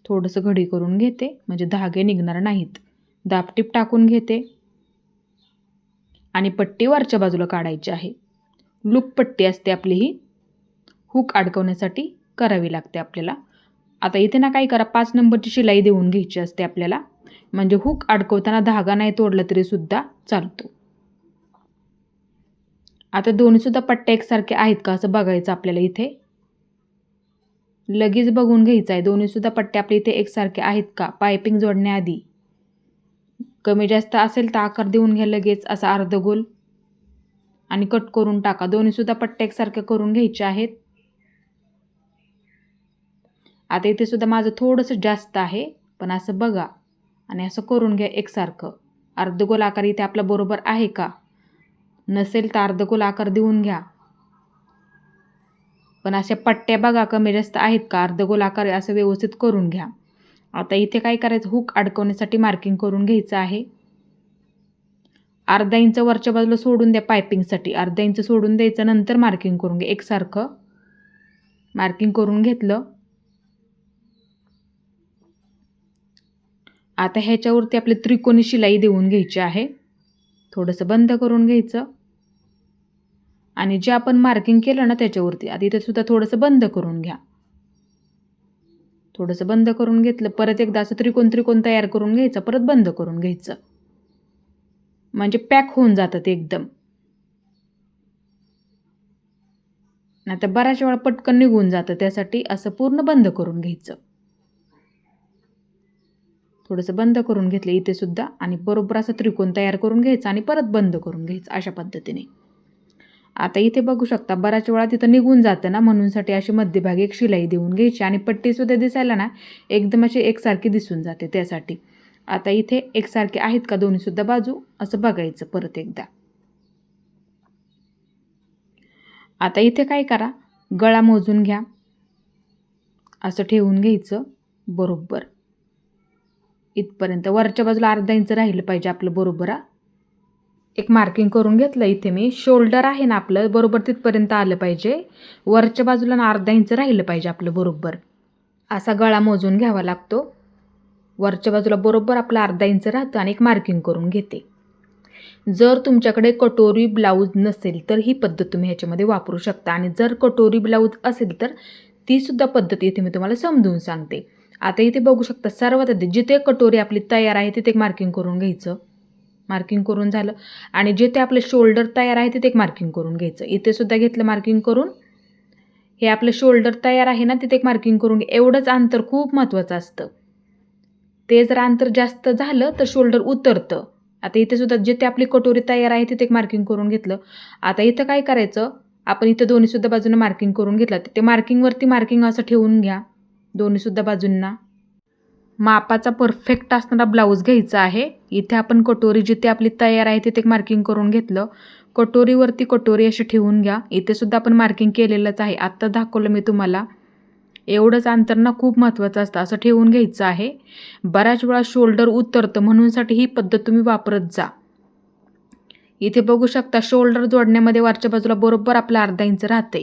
थोडंसं घडी करून घेते, म्हणजे धागे निघणार नाहीत. दाबटीप टाकून घेते आणि पट्टी वरच्या बाजूला काढायची आहे. लूप पट्टी असते आपली, ही हुक अडकवण्यासाठी करावी लागते आपल्याला. आता इथे ना काय करा, 5 नंबरची शिलाई देऊन घ्यायची असते आपल्याला, म्हणजे हुक अडकवताना धागा नाही तोडला तरी सुद्धा चालतो. आता दोन्हीसुद्धा पट्ट्या एकसारख्या आहेत का असं बघायचं आपल्याला. इथे लगेच बघून घ्यायचं आहे दोन्हीसुद्धा पट्ट्या आपल्या इथे एकसारख्या आहेत का. पायपिंग जोडण्याआधी कमी जास्त असेल तर आकार देऊन घ्या लगेच, असा अर्धगोल. आणि कट करून टाका. दोन्हीसुद्धा पट्ट्या एकसारख्या करून घ्यायच्या आहेत. आता इथे सुद्धा माझं थोडंसं जास्त आहे, पण असं बघा आणि असं करून घ्या एकसारखं. अर्धगोल आकार इथे आपला बरोबर आहे का? नसेल तर अर्धगोल आकार देऊन घ्या. पण अशा पट्ट्या बघा कमी जास्त आहेत का? अर्धगोल आकार असं व्यवस्थित करून घ्या. आता इथे काय करायचं, हुक अडकवण्यासाठी मार्किंग करून घ्यायचं आहे. अर्धा इंच वरच्या बाजूला सोडून द्या पायपिंगसाठी. अर्धा इंच सोडून द्यायचं, नंतर मार्किंग करून घ्या. एकसारखं मार्किंग करून घेतलं. आता ह्याच्यावरती आपली त्रिकोणी शिलाई देऊन घ्यायची आहे. थोडंसं बंद करून घ्यायचं आणि जे आपण मार्किंग केलं ना त्याच्यावरती आता इथे सुद्धा थोडंसं बंद करून घ्या. थोडंसं बंद करून घेतलं. परत एकदा असं त्रिकोण तयार करून घ्यायचं, परत बंद करून घ्यायचं. म्हणजे पॅक होऊन जातं ते एकदम. नाहीतर बऱ्याच वेळा पटकन निघून जातं, त्यासाठी असं पूर्ण बंद करून घ्यायचं. थोडंसं बंद करून घेतलं इथे सुद्धा आणि बरोबर असं त्रिकोण तयार करून घ्यायचं आणि परत बंद करून घ्यायचं अशा पद्धतीने. आता इथे बघू शकता बऱ्याच वेळा तिथं निघून जातं ना, म्हणूनसाठी अशी मध्यभागी एक शिलाई देऊन घ्यायची आणि पट्टीसुद्धा दिसायला ना एकदम अशी एकसारखी दिसून जाते त्यासाठी. आता इथे एकसारखे आहेत का दोन्हीसुद्धा बाजू असं बघायचं परत एकदा. आता इथे काय करा, गळा मोजून घ्या. असं ठेवून घ्यायचं बरोबर इथपर्यंत. वरच्या बाजूला अर्धा इंच राहिलं पाहिजे आपलं बरोबर. एक मार्किंग करून घेतलं इथे मी. शोल्डर आहे ना आपलं बरोबर तिथपर्यंत आलं पाहिजे. वरच्या बाजूला ना अर्धा इंच राहिलं पाहिजे आपलं बरोबर. असा गळा मोजून घ्यावा लागतो. वरच्या बाजूला बरोबर आपलं अर्धा इंच राहतं आणि एक मार्किंग करून घेते. जर तुमच्याकडे कटोरी ब्लाऊज नसेल तर ही पद्धत तुम्ही ह्याच्यामध्ये वापरू शकता आणि जर कटोरी ब्लाऊज असेल तर तीसुद्धा पद्धत इथे मी तुम्हाला समजून सांगते. आता इथे बघू शकता सर्वात आधी जिथे कटोरी आपली तयार आहे तिथे एक मार्किंग करून घ्यायचं. मार्किंग करून झालं आणि जिथे आपलं शोल्डर तयार आहे तिथे एक मार्किंग करून घ्यायचं. इथे सुद्धा घेतलं मार्किंग करून. हे आपलं शोल्डर तयार आहे ना तिथे एक मार्किंग करून एवढंच अंतर खूप महत्त्वाचं असतं. ते जर अंतर जास्त झालं तर शोल्डर उतरतं. आता इथे सुद्धा जिथे आपली कटोरी तयार आहे तिथे एक मार्किंग करून घेतलं. आता इथं काय करायचं, आपण इथं दोन्हीसुद्धा बाजूने मार्किंग करून घेतलं. ते मार्किंगवरती मार्किंग असं ठेवून घ्या दोन्हीसुद्धा बाजूंना. मापाचा परफेक्ट असणारा ब्लाऊज घ्यायचा आहे. इथे आपण कटोरी जिथे आपली तयार आहे तिथे एक मार्किंग करून घेतलं. कटोरीवरती कटोरी अशी ठेवून घ्या. इथे सुद्धा आपण मार्किंग केलेलंच आहे. आत्ता दाखवलं मी तुम्हाला. एवढंच अंतर ना खूप महत्त्वाचं असतं. असं ठेवून घ्यायचं आहे. बऱ्याच वेळा शोल्डर उतरतं म्हणूनसाठी ही पद्धत तुम्ही वापरत जा. इथे बघू शकता शोल्डर जोडण्यामध्ये वरच्या बाजूला बरोबर आपलं अर्धा इंच राहते.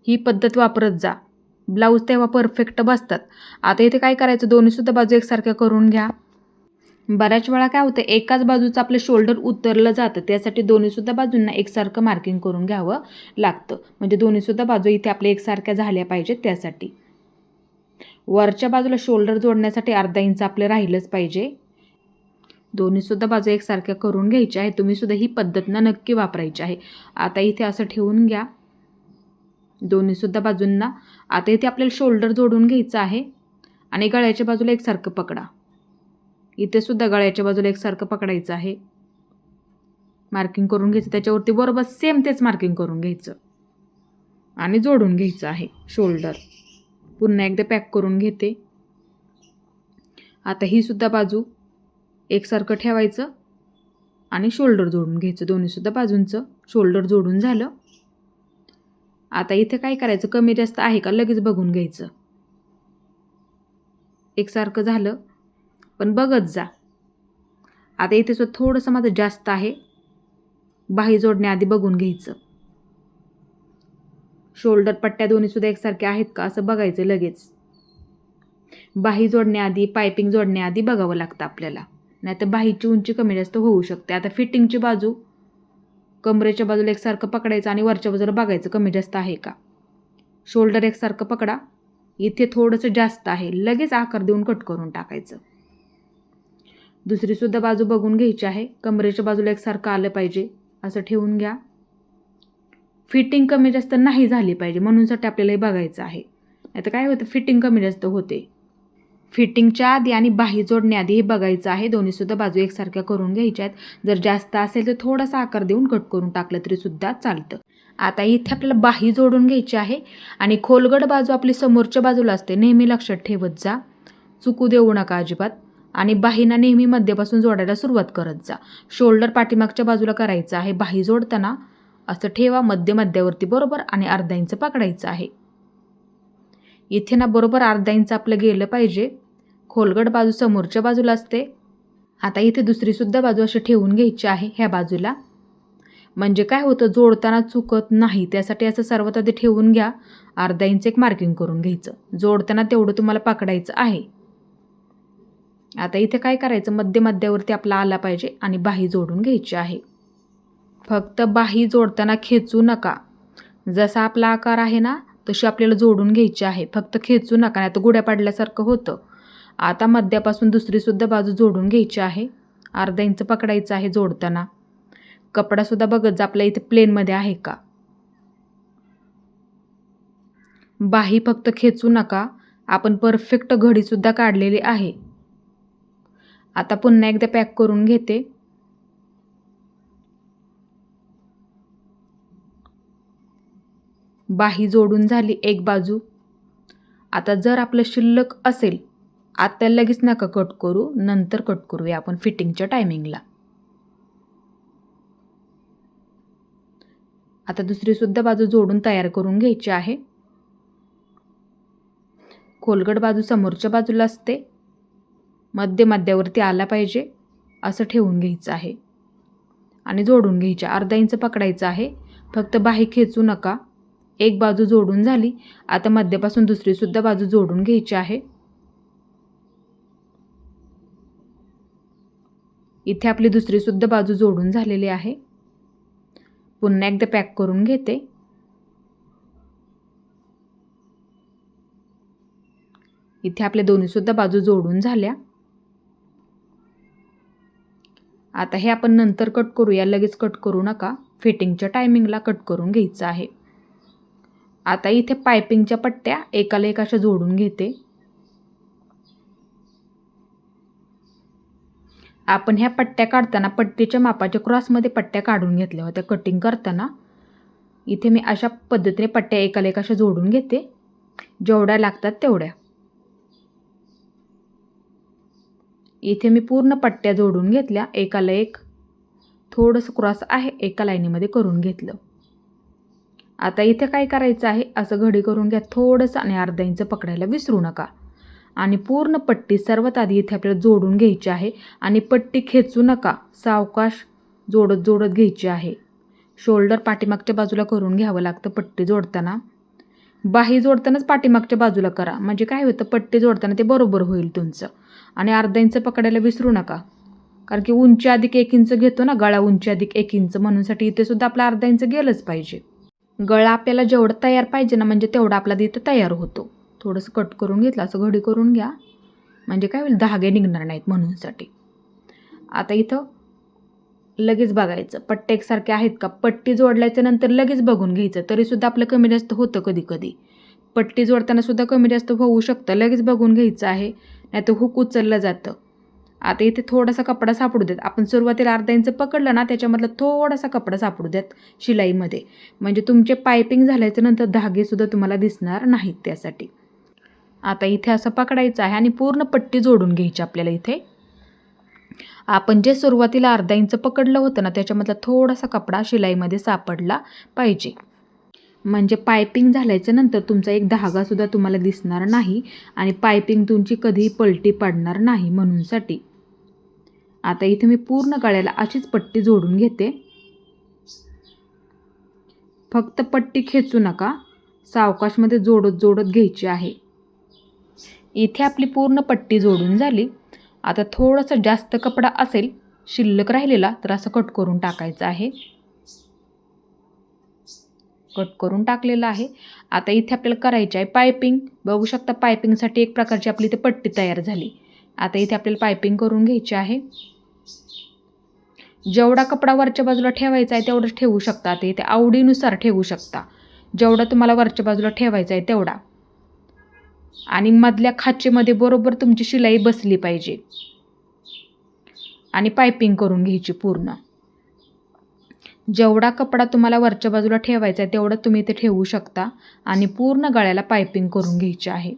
ही पद्धत वापरत जा. ब्लाऊज तेव्हा परफेक्ट बसतात. आता इथे काय करायचं, दोन्हीसुद्धा बाजू एकसारख्या करून घ्या. बऱ्याच वेळा काय होतं एकाच बाजूचं आपलं शोल्डर उतरलं जातं, त्यासाठी दोन्हीसुद्धा बाजूंना एकसारखं मार्किंग करून घ्यावं लागतं. म्हणजे दोन्हीसुद्धा बाजू इथे आपल्या एकसारख्या झाल्या पाहिजेत त्यासाठी. वरच्या बाजूला शोल्डर जोडण्यासाठी अर्धा इंच आपलं राहिलंच पाहिजे. दोन्हीसुद्धा बाजू एकसारख्या करून घ्यायच्या आहे. तुम्हीसुद्धा ही पद्धत ना नक्की वापरायची आहे. आता इथे असं ठेवून घ्या दोन्हीसुद्धा बाजूंना. आता इथे आपल्याला शोल्डर जोडून घ्यायचं आहे आणि गळ्याच्या बाजूला एकसारखं पकडा. इथे सुद्धा गळ्याच्या बाजूला एकसारखं पकडायचं आहे. मार्किंग करून घ्यायचं, त्याच्यावरती बरोबर सेम तेच मार्किंग करून घ्यायचं आणि जोडून घ्यायचं आहे शोल्डर. पुन्हा एकदा पॅक करून घेते. आता ही सुद्धा बाजू एकसारखं ठेवायचं आणि शोल्डर जोडून घ्यायचं. दोन्हीसुद्धा बाजूंचं शोल्डर जोडून झालं. आता इथे काय करायचं, कमी जास्त आहे का लगेच बघून घ्यायचं. एकसारखं झालं पण बघत जा. आता इथे सुद्धा थोडंसं माझं जास्त आहे. बाही जोडण्याआधी बघून घ्यायचं. शोल्डर पट्ट्या दोन्हीसुद्धा एकसारख्या आहेत का असं बघायचं लगेच. बाही जोडण्याआधी पायपिंग जोडण्याआधी बघावं लागतं आपल्याला, नाहीतर बाहीची उंची कमी जास्त होऊ शकते. आता फिटिंगची बाजू कमरेच्या बाजूला एकसारखं पकडायचं आणि वरच्या बाजूला बघायचं कमी जास्त आहे का. शोल्डर एकसारखं पकडा. इथे थोडंसं जास्त आहे, लगेच आकार देऊन कट करून टाकायचं. दुसरीसुद्धा बाजू बघून घ्यायची आहे. कमरेच्या बाजूला एकसारखं आलं पाहिजे असं ठेवून घ्या. फिटिंग कमी जास्त नाही झाली पाहिजे म्हणूनसाठी आपल्याला हे बघायचं आहे. नाही तर काय होतं फिटिंग कमी जास्त होते. फिटिंगच्या आधी आणि बाही जोडण्याआधी हे बघायचं आहे, दोन्हीसुद्धा बाजू एकसारख्या करून घ्यायच्या आहेत. जर जास्त असेल तर थोडासा आकार देऊन कट करून टाकलं तरीसुद्धा चालतं. आता इथे आपल्याला बाही जोडून घ्यायची आहे आणि खोलगट बाजू आपली समोरच्या बाजूला असते, नेहमी लक्षात ठेवत जा, चुकू देऊ नका अजिबात. आणि बाहीना नेहमी मध्यपासून जोडायला सुरुवात करत जा. शोल्डर पाठीमागच्या बाजूला करायचं आहे. बाही जोडताना असं ठेवा, मध्यावरती बरोबर आणि अर्धा इंच पकडायचं आहे. इथे ना बरोबर अर्धा इंच आपलं गेलं पाहिजे. खोलगट बाजू समोरच्या बाजूला असते. आता इथे दुसरीसुद्धा बाजू अशी ठेवून घ्यायची आहे ह्या बाजूला. म्हणजे काय होतं, जोडताना चुकत नाही, त्यासाठी असं सर्वात आधी ठेवून घ्या. अर्धा इंच एक मार्किंग करून घ्यायचं. जोडताना तेवढं तुम्हाला पकडायचं आहे. आता इथे काय करायचं, मध्यावरती आपला आला पाहिजे आणि बाही जोडून घ्यायची आहे. फक्त बाही जोडताना खेचू नका. जसा आपला आकार आहे ना तशी आपल्याला जोडून घ्यायची आहे. फक्त खेचू नका, नाही तर गुड्या पाडल्यासारखं होतं. आता मध्यापासून दुसरीसुद्धा बाजू जोडून घ्यायची आहे. अर्धा इंच पकडायचं आहे जोडताना. कपडासुद्धा बघत जा आपल्या इथे प्लेनमध्ये आहे का. बाही फक्त खेचू नका. आपण परफेक्ट घडीसुद्धा काढलेली आहे. आता पुन्हा एकदा पॅक करून घेते. बाही जोडून झाली एक बाजू. आता जर आपलं शिल्लक असेल, आता लगेच नका कट करू, नंतर कट करूया आपण फिटिंगच्या टायमिंगला. आता दुसरीसुद्धा बाजू जोडून तयार करून घ्यायची आहे. खोलगट बाजू समोरच्या बाजूला असते, मध्यावरती आला पाहिजे असं ठेवून घ्यायचं आहे आणि जोडून घ्यायच्या. अर्धा इंच पकडायचं आहे. फक्त बाही खेचू नका. एक बाजू जोडून झाली. आता मध्यापासून दुसरीसुद्धा बाजू जोडून घ्यायची आहे. इथे आपली दुसरीसुद्धा बाजू जोडून झालेली आहे. पुन्हा एकदा पॅक करून घेते. इथे आपल्या दोन्हीसुद्धा बाजू जोडून झाल्या. आता हे आपण नंतर कट करूया, लगेच कट करू नका. फिटिंगच्या टायमिंगला कट करून घ्यायचं आहे. आता इथे पायपिंगच्या पट्ट्या एकाला एक अशा जोडून घेते. आपण ह्या पट्ट्या काढताना पट्टीच्या मापाच्या क्रॉसमध्ये पट्ट्या काढून घेतल्या होत्या कटिंग करताना. इथे मी अशा पद्धतीने पट्ट्या एकाला एक अशा जोडून घेते, जेवढ्या लागतात तेवढ्या. इथे मी पूर्ण पट्ट्या जोडून घेतल्या, एकाला एक. थोडंसं क्रॉस आहे एका लाईनीमध्ये करून घेतलं. आता इथे काय करायचं आहे, असं घडी करून घ्या थोडंसं आणि अर्धा इंच पकडायला विसरू नका. आणि पूर्ण पट्टी सर्वात आधी इथे आपल्याला जोडून घ्यायची आहे आणि पट्टी खेचू नका, सावकाश जोडत घ्यायची आहे. शोल्डर पाठीमागच्या बाजूला करून घ्यावं लागतं पट्टी जोडताना. बाही जोडतानाच पाठीमागच्या बाजूला करा, म्हणजे काय होतं, पट्टी जोडताना ते बरोबर होईल तुमचं. आणि अर्धा इंच पकडायला विसरू नका, कारण की उंची अधिक 1 इंच घेतो ना, गळा उंची अधिक 1 इंच, म्हणूनसाठी इथे सुद्धा आपला अर्धा इंच गेलंच पाहिजे. गळा आपल्याला जेवढं तयार पाहिजे ना, म्हणजे तेवढा आपला इथं तयार होतो. थोडंसं कट करून घेतलं, असं घडी करून घ्या, म्हणजे काय होईल, धागे निघणार नाहीत म्हणूनसाठी. आता इथं लगेच बघायचं पट्टे एकसारखे आहेत का. पट्टी जोडल्याच्या नंतर लगेच बघून घ्यायचं, तरीसुद्धा आपलं कमी जास्त होतं कधी कधी. पट्टी जोडताना सुद्धा कमी जास्त होऊ शकतं, लगेच बघून घ्यायचं आहे, नाही तर हुक उचललं जातं. आता इथे थोडासा कपडा सापडू देत. आपण सुरुवातीला अर्धा इंच पकडलं ना, त्याच्यामधला थोडासा कपडा सापडू द्यात शिलाईमध्ये, म्हणजे तुमचे पायपिंग झाल्याच्या नंतर धागेसुद्धा तुम्हाला दिसणार नाहीत त्यासाठी. आता इथे असं पकडायचं आहे आणि पूर्ण पट्टी जोडून घ्यायची आपल्याला. इथे आपण जे सुरुवातीला अर्धा इंच पकडलं होतं ना, त्याच्यामधला थोडासा कपडा शिलाईमध्ये सापडला पाहिजे, म्हणजे पायपिंग झाल्याच्या नंतर तुमचा एक धागासुद्धा तुम्हाला दिसणार नाही आणि पायपिंग तुमची कधीही पलटी पडणार नाही म्हणूनसाठी. आता इथे मी पूर्ण गळ्याला अशीच पट्टी जोडून घेते. फक्त पट्टी खेचू नका, सावकाशमध्ये जोडत घ्यायची आहे. इथे आपली पूर्ण पट्टी जोडून झाली. आता थोडंसं जास्त कपडा असेल शिल्लक राहिलेला, तर असं कट करून टाकायचं आहे. कट करून टाकलेलं आहे. आता इथे आपल्याला करायची आहे पायपिंग. बघू शकता, पायपिंगसाठी एक प्रकारची आपली इथे पट्टी तयार झाली. आता इथे आपल्याला पायपिंग करून घ्यायची आहे. जेवढा कपडा वरच्या बाजूला ठेवायचा आहे तेवढंच ठेवू शकता. आता इथे आवडीनुसार ठेवू शकता, जेवढा तुम्हाला वरच्या बाजूला ठेवायचा आहे तेवढा. आणि मधल्या खाचेमध्ये बरोबर तुमची शिलाई बसली पाहिजे आणि पायपिंग करून घ्यायची पूर्ण. जेवढा कपडा तुम्हाला वरच्या बाजूला ठेवायचा आहे तेवढा तुम्ही इथे ठेवू शकता आणि पूर्ण गळ्याला पायपिंग करून घ्यायची आहे.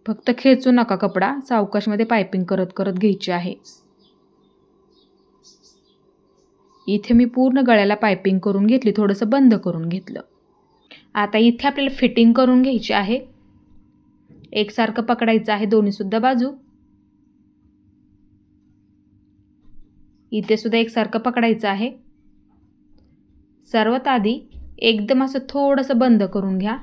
फक्त खेचू नका कपडा, सावकाशमध्ये पायपिंग करत करत घ्यायची आहे. इथे मी पूर्ण गळ्याला पायपिंग करून घेतली, थोडंसं बंद करून घेतलं. आता इथे आपल्याला फिटिंग करून घ्यायची आहे. एकसारखं पकडायचं आहे दोन्हीसुद्धा बाजू. इथे सुद्धा एकसारखं पकडायचं आहे. सर्वात आधी एकदम असं थोडंसं बंद करून घ्या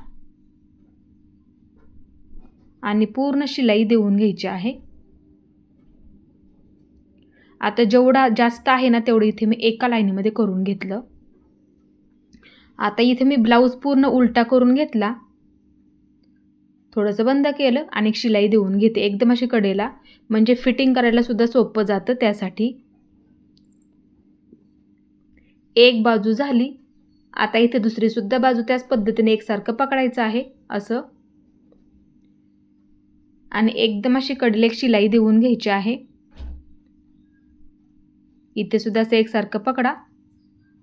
आणि पूर्ण शिलाई देऊन घ्यायची आहे. आता जेवढा जास्त आहे ना तेवढं इथे मी एका लाईनीमध्ये करून घेतलं. आता इथे मी ब्लाऊज पूर्ण उलटा करून घेतला, थोडंसं बंद केलं आणि शिलाई देऊन घेते एकदम अशी कडेला, म्हणजे फिटिंग करायला सुद्धा सोपं जातं. त्यासाठी एक बाजू झाली. आता इथे दुसरी सुद्धा बाजू त्याच पद्धतीने एकसारखं पकडायचं आहे असं आणि एकदम अशी कडेला एक शिलाई देऊन घ्यायची आहे. इथे सुद्धा असं एकसारखं पकडा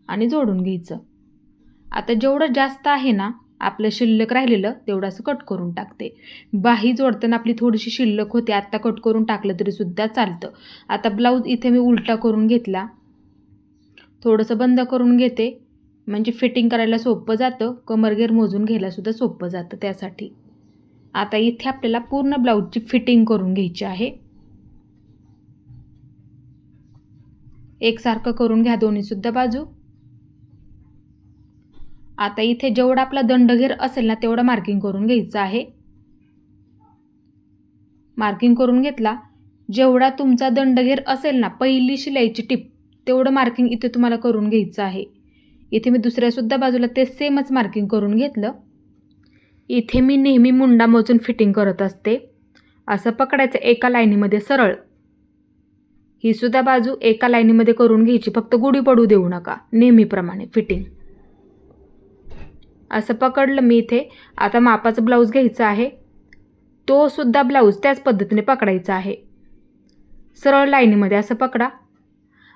आणि जोडून घ्यायचं. आता जेवढं जास्त आहे ना आपलं शिल्लक राहिलेलं तेवढं असं कट करून टाकते. बाही जोडताना आपली थोडीशी शिल्लक होते, आत्ता कट करून टाकलं तरी सुद्धा चालतं. आता ब्लाऊज इथे मी उलटा करून घेतला, थोडंसं बंद करून घेते, म्हणजे फिटिंग करायला सोपं जातं, कमरघेर मोजून घ्यायला सुद्धा सोपं जातं त्यासाठी. आता इथे आपल्याला पूर्ण ब्लाऊजची फिटिंग करून घ्यायची आहे. एकसारखं करून घ्या दोन्हीसुद्धा बाजू. आता इथे जेवढा आपला दंडघेर असेल ना तेवढं मार्किंग करून घ्यायचं आहे. मार्किंग करून घेतला. जेवढा तुमचा दंडघेर असेल ना पहिली शिलाईची टिप तेवढं मार्किंग इथे तुम्हाला करून घ्यायचं आहे. इथे मी दुसऱ्यासुद्धा बाजूला ते सेमच मार्किंग करून घेतलं. इथे मी नेहमी मुंडा मोजून फिटिंग करत असते. असं पकडायचं एका लाईनीमध्ये सरळ. ही सुद्धा बाजू एका लाईनीमध्ये करून घ्यायची, फक्त गुढी पडू देऊ नका. नेहमीप्रमाणे फिटिंग असं पकडलं मी इथे. आता मापाचं ब्लाऊज घ्यायचं आहे, तो सुद्धा ब्लाऊज त्याच पद्धतीने पकडायचा आहे. सरळ लाईनीमध्ये असं पकडा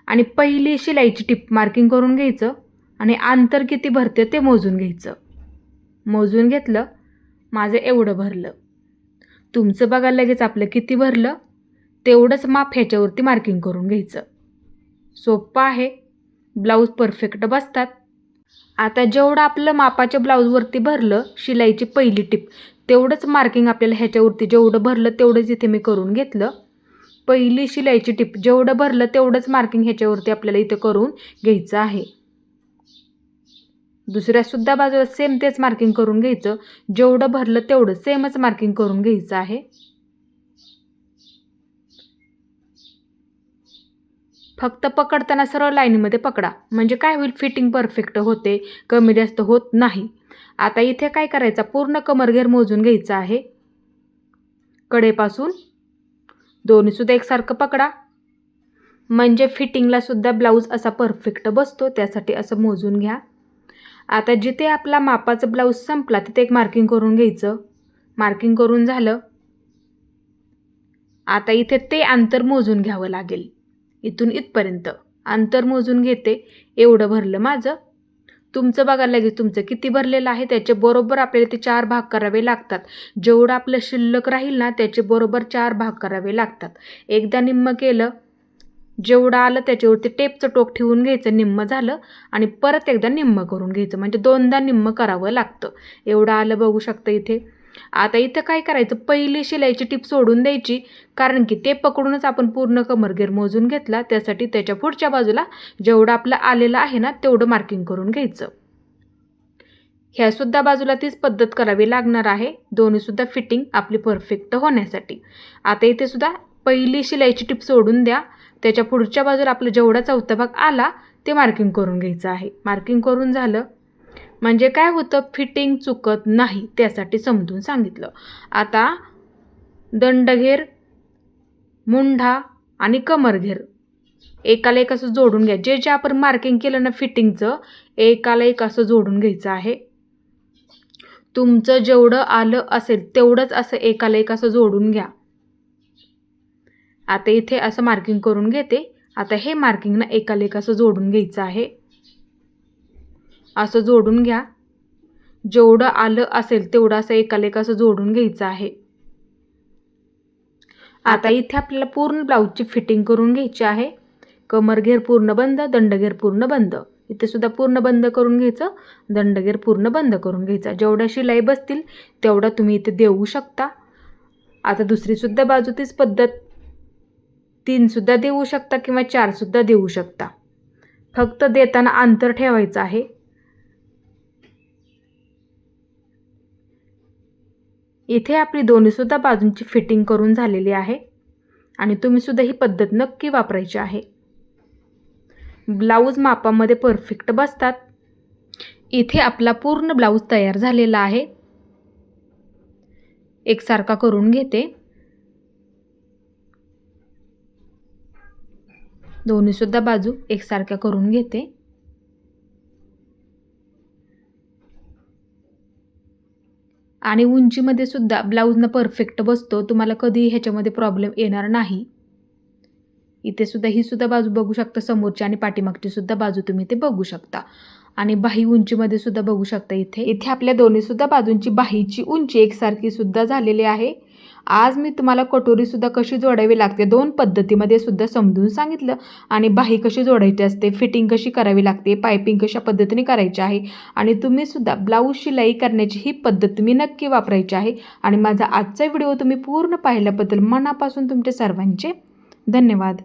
आणि पहिली शिलाईची टिप मार्किंग करून घ्यायचं आणि अंतर किती भरते ते मोजून घ्यायचं. मोजून घेतलं, माझं एवढं भरलं. तुमचं बघा लगेच आपलं किती भरलं तेवढंच माप ह्याच्यावरती मार्किंग करून घ्यायचं. सोपं आहे, ब्लाऊज परफेक्ट बसतात. आता जेवढं आपलं मापाच्या ब्लाऊजवरती भरलं शिलाईची पहिली टिप तेवढंच मार्किंग आपल्याला ह्याच्यावरती जेवढं भरलं तेवढंच इथे मी करून घेतलं. पहिली शिलाईची टिप जेवढं भरलं तेवढंच मार्किंग ह्याच्यावरती आपल्याला इथे करून घ्यायचं आहे. दुसऱ्यासुद्धा बाजूला सेम तेच मार्किंग करून घ्यायचं. जेवढं भरलं तेवढं सेमच मार्किंग करून घ्यायचं आहे. फक्त पकडताना सरळ लाईनीमध्ये पकडा, म्हणजे काय होईल फिटिंग परफेक्ट होते, कमी जास्त होत नाही. आता इथे काय करायचं, पूर्ण कमरघेर मोजून घ्यायचं आहे. कडेपासून दोन्हीसुद्धा एकसारखं पकडा, म्हणजे फिटिंगला सुद्धा ब्लाऊज असा परफेक्ट बसतो. त्यासाठी असं मोजून घ्या. आता जिथे आपला मापाचा ब्लाऊज संपला तिथे एक मार्किंग करून घ्यायचं. मार्किंग करून झालं. आता इथे ते अंतर मोजून घ्यावं लागेल. इथून इथपर्यंत अंतर मोजून घेते. एवढं भरलं माझं. तुमचं बघा लगेच तुमचं किती भरलेलं आहे त्याचे बरोबर आपल्याला ते 4 भाग करावे लागतात. जेवढं आपलं शिल्लक राहील ना त्याचे बरोबर 4 भाग करावे लागतात. एकदा निम्म केलं, जेवढं आलं त्याच्यावरती टेपचं टोक ठेवून घ्यायचं, निम्म झालं आणि परत एकदा निम्म करून घ्यायचं, म्हणजे 2दा निम्म करावं लागतं. एवढं आलं बघू शकता इथे. आता इथं काय करायचं, पहिली शिलाईची टिप सोडून द्यायची, कारण की ते पकडूनच आपण पूर्ण कमरघेर मोजून घेतला. त्यासाठी त्याच्या पुढच्या बाजूला जेवढं आपलं आलेलं आहे ना तेवढं मार्किंग करून घ्यायचं. ह्यासुद्धा बाजूला तीच पद्धत करावी लागणार आहे, दोन्हीसुद्धा फिटिंग आपली परफेक्ट होण्यासाठी. आता इथे सुद्धा पहिली शिलाईची टिप सोडून द्या. त्याच्या पुढच्या बाजूला आपलं जेवढा चौथा भाग आला ते मार्किंग करून घ्यायचं आहे. मार्किंग करून झालं म्हणजे काय होतं, फिटिंग चुकत नाही, त्यासाठी समजून सांगितलं. आता दंडघेर, मुंढा आणि कमरघेर एकाला एक असं जोडून घ्या. जे आपण मार्किंग केलं ना फिटिंगचं, एकाला एक असं जोडून घ्यायचं आहे. तुमचं जेवढं आलं असेल तेवढंच असं एकाला एक असं जोडून घ्या. आता इथे असं मार्किंग करून घेते. आता हे मार्किंग ना एकाला एक असं जोडून घ्यायचं आहे. असं जोडून घ्या. जेवढं आलं असेल तेवढं असं एकाला एक असं जोडून घ्यायचं आहे. आता इथे आपल्याला पूर्ण ब्लाऊजची फिटिंग करून घ्यायची आहे. कमरघेर पूर्ण बंद, दंडघेर पूर्ण बंद. इथे सुद्धा पूर्ण बंद करून घ्यायचं, दंडघेर पूर्ण बंद करून घ्यायचा. जेवढ्या शिलाई बसतील तेवढा तुम्ही इथे देऊ शकता. आता दुसरी सुद्धा बाजू तीच पद्धत, 3 सुद्धा देऊ शकता किंवा 4 सुद्धा देऊ शकता. फक्त देताना अंतर ठेवायचं आहे. इथे आपली दोन्ही सुद्धा बाजूंची फिटिंग करून झालेली आहे आणि तुम्ही सुद्धा ही पद्धत नक्की वापरायची आहे. ब्लाऊज मापामध्ये परफेक्ट बसतात. इथे आपला पूर्ण ब्लाऊज तयार झालेला आहे. एकसारखा करून घेते. दोन्ही सुद्धा बाजू एकसारख्या करून घेते. आणि उंचीमध्ये सुद्धा ब्लाऊजनं परफेक्ट बसतो. तुम्हाला कधी ह्याच्यामध्ये प्रॉब्लेम येणार नाही. इथे सुद्धा ही सुद्धा बाजू बघू शकता, समोरची आणि पाठीमागची सुद्धा बाजू तुम्ही ते बघू शकता. आणि बाही उंचीमध्ये सुद्धा बघू शकता. इथे आपल्या दोन्ही सुद्धा बाजूंची बाहीची उंची एकसारखी सुद्धा झालेली आहे. आज मी तुम्हाला कटोरी सुद्धा कशी जोडावी लागते 2 पद्धतीमध्ये सुद्धा समजून सांगितलं आणि बाही कशी जोडायची असते, फिटिंग कशी करावी लागते, पायपिंग कशा पद्धतीने करायची आहे आणि तुम्ही सुद्धा ब्लाऊज शिलाई करण्याची ही पद्धत तुम्ही नक्की वापरायची आहे. आणि माझा आजचा व्हिडिओ तुम्ही पूर्ण पाहिल्याबद्दल मनापासून तुमच्या सर्वांचे धन्यवाद.